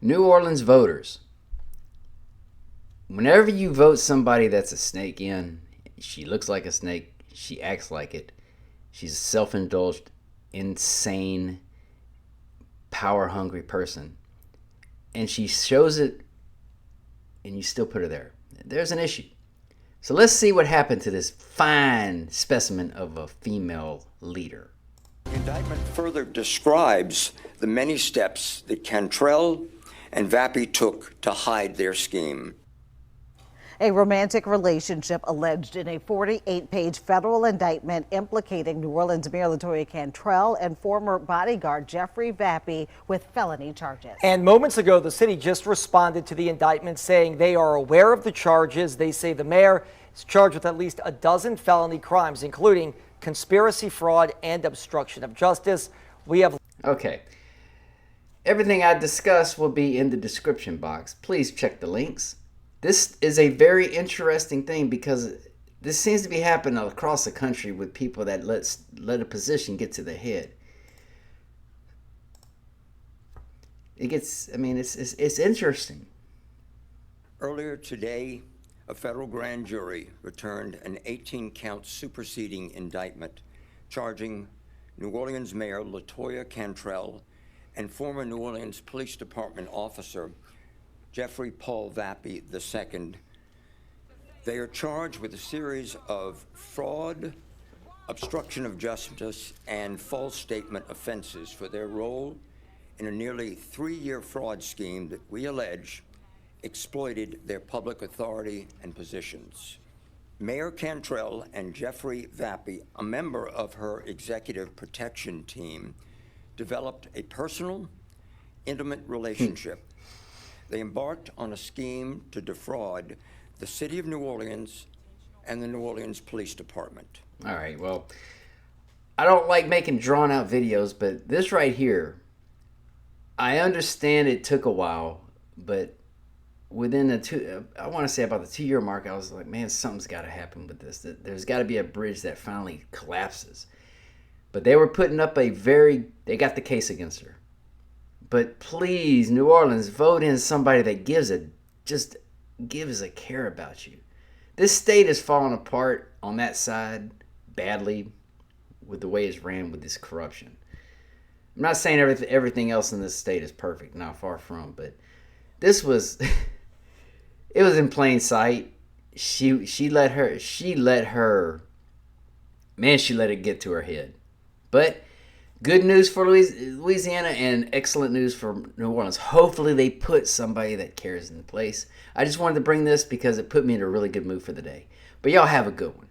New Orleans voters, whenever you vote somebody that's a snake in, she looks like a snake, she acts like it, she's a self-indulged, insane, power-hungry person, and she shows it, and you still put her there. There's an issue. So let's see what happened to this fine specimen of a female leader. The indictment further describes the many steps that Cantrell and Vappy took to hide their scheme. A romantic relationship alleged in a 48-page federal indictment implicating New Orleans Mayor LaToya Cantrell and former bodyguard Jeffrey Vappy with felony charges. And moments ago, the city just responded to the indictment saying they are aware of the charges. They say the mayor is charged with at least a dozen felony crimes, including conspiracy, fraud, and obstruction of justice. We have... Okay. Everything I discuss will be in the description box. Please check the links. This is a very interesting thing because this seems to be happening across the country with people that let a position get to their head. It's interesting. Earlier today, a federal grand jury returned an 18-count superseding indictment charging New Orleans Mayor LaToya Cantrell and former New Orleans Police Department officer Jeffrey Paul Vappy II. They are charged with a series of fraud, obstruction of justice, and false statement offenses for their role in a nearly 3-year fraud scheme that we allege exploited their public authority and positions. Mayor Cantrell and Jeffrey Vappy, a member of her executive protection team, developed a personal, intimate relationship. They embarked on a scheme to defraud the city of New Orleans and the New Orleans Police Department. All right, well, I don't like making drawn-out videos, but this right here, I understand it took a while, but within I want to say about the 2-year mark, I was like, man, something's got to happen with this. There's got to be a bridge that finally collapses. But they were putting up they got the case against her. But please, New Orleans, vote in somebody that gives a care about you. This state is falling apart on that side badly with the way it's ran with this corruption. I'm not saying everything else in this state is perfect, not far from, but this was it was in plain sight. She let it get to her head. But good news for Louisiana and excellent news for New Orleans. Hopefully they put somebody that cares in place. I just wanted to bring this because it put me in a really good mood for the day. But y'all have a good one.